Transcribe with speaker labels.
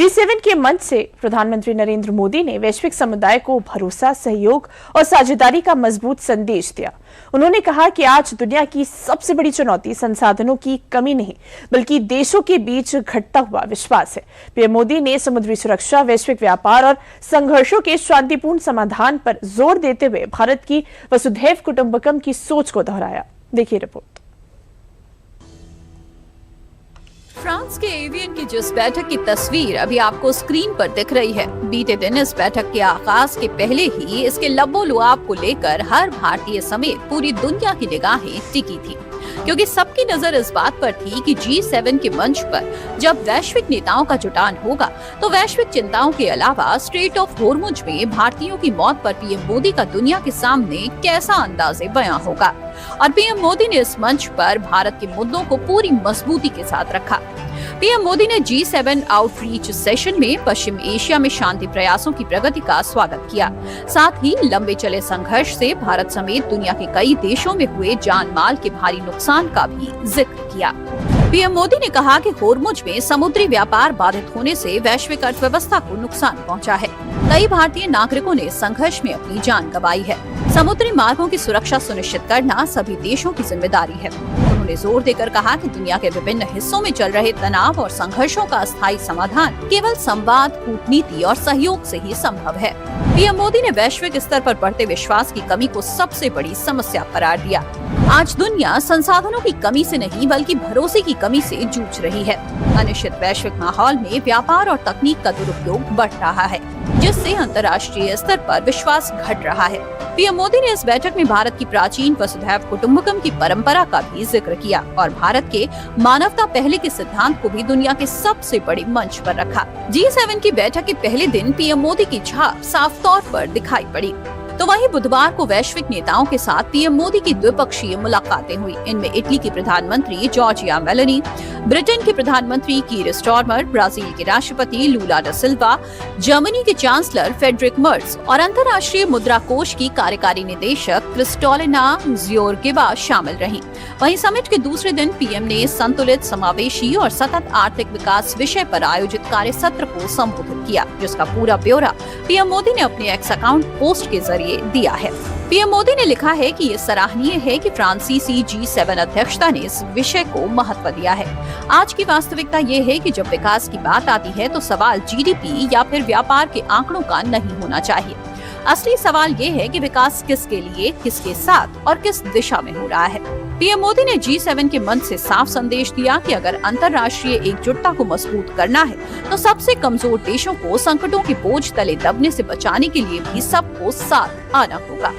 Speaker 1: G7 के मंच से प्रधानमंत्री नरेंद्र मोदी ने वैश्विक समुदाय को भरोसा, सहयोग और साझेदारी का मजबूत संदेश दिया। उन्होंने कहा कि आज दुनिया की सबसे बड़ी चुनौती संसाधनों की कमी नहीं, बल्कि देशों के बीच घटता हुआ विश्वास है। पीएम मोदी ने समुद्री सुरक्षा, वैश्विक व्यापार और संघर्षों के शांतिपूर्ण समाधान पर जोर देते हुए भारत की वसुधैव कुटुंबकम की सोच को दोहराया। देखिए रिपोर्ट।
Speaker 2: फ्रांस के एवियन की जिस बैठक की तस्वीर अभी आपको स्क्रीन पर दिख रही है, बीते दिन इस बैठक के आगाज के पहले ही इसके लबो-लुआब को लेकर हर भारतीय समेत पूरी दुनिया की निगाहें टिकी थी, क्योंकि सबकी नजर इस बात पर थी कि G7 के मंच पर जब वैश्विक नेताओं का जुटान होगा तो वैश्विक चिंताओं के अलावा स्ट्रेट ऑफ होर्मुज में भारतीयों की मौत पर पीएम मोदी का दुनिया के सामने कैसा अंदाज़े बयां होगा। और पीएम मोदी ने इस मंच पर भारत के मुद्दों को पूरी मजबूती के साथ रखा। पीएम मोदी ने G7 आउटरीच सेशन में पश्चिम एशिया में शांति प्रयासों की प्रगति का स्वागत किया। साथ ही लंबे चले संघर्ष से भारत समेत दुनिया के कई देशों में हुए जान माल के भारी नुकसान का भी जिक्र किया। पीएम मोदी ने कहा कि होर्मुज में समुद्री व्यापार बाधित होने से वैश्विक अर्थव्यवस्था को नुकसान पहुंचा है। कई भारतीय नागरिकों ने संघर्ष में अपनी जान गंवाई है। समुद्री मार्गों की सुरक्षा सुनिश्चित करना सभी देशों की जिम्मेदारी है। उन्होंने जोर देकर कहा कि दुनिया के विभिन्न हिस्सों में चल रहे तनाव और संघर्षों का अस्थायी समाधान केवल संवाद, कूटनीति और सहयोग से ही संभव है। पीएम मोदी ने वैश्विक स्तर पर बढ़ते विश्वास की कमी को सबसे बड़ी समस्या करार दिया। आज दुनिया संसाधनों की कमी से नहीं बल्कि भरोसे की कमी से जूझ रही है। अनिश्चित वैश्विक माहौल में व्यापार और तकनीक का दुरुपयोग बढ़ रहा है, जिससे अंतर्राष्ट्रीय स्तर पर विश्वास घट रहा है। पीएम मोदी ने इस बैठक में भारत की प्राचीन वसुधैव कुटुंबकम की परंपरा का भी जिक्र किया और भारत के मानवता पहले के सिद्धांत को भी दुनिया के सबसे बड़े मंच पर रखा। G7 की बैठक के पहले दिन पीएम मोदी की छाप साफ तौर पर दिखाई पड़ी। तो वहीं बुधवार को वैश्विक नेताओं के साथ पीएम मोदी की द्विपक्षीय मुलाकातें हुई। इनमें इटली की प्रधानमंत्री जॉर्जिया मेलोनी, ब्रिटेन के प्रधानमंत्री कीर स्टारमर, ब्राजील के राष्ट्रपति लूला डा सिल्वा, जर्मनी के चांसलर फ्रेडरिक मर्ज और अंतर्राष्ट्रीय मुद्रा कोष की कार्यकारी निदेशक क्रिस्टोलिना जियोर्गिवा शामिल रहीं। वहीं समिट के दूसरे दिन पीएम ने संतुलित, समावेशी और सतत आर्थिक विकास विषय पर आयोजित कार्य सत्र को संबोधित किया, जिसका पूरा ब्यौरा पीएम मोदी ने अपने एक्स अकाउंट पोस्ट के जरिए दिया है। पीएम मोदी ने लिखा है कि ये सराहनीय है कि फ्रांसीसी G7 अध्यक्षता ने इस विषय को महत्व दिया है। आज की वास्तविकता ये है कि जब विकास की बात आती है तो सवाल जीडीपी या फिर व्यापार के आंकड़ों का नहीं होना चाहिए। असली सवाल ये है कि विकास किसके लिए, किसके साथ और किस दिशा में हो रहा है। पीएम मोदी ने G7 के मंच से साफ संदेश दिया कि अगर अंतर्राष्ट्रीय एकजुटता को मजबूत करना है तो सबसे कमजोर देशों को संकटों के बोझ तले दबने से बचाने के लिए भी सबको साथ आना होगा।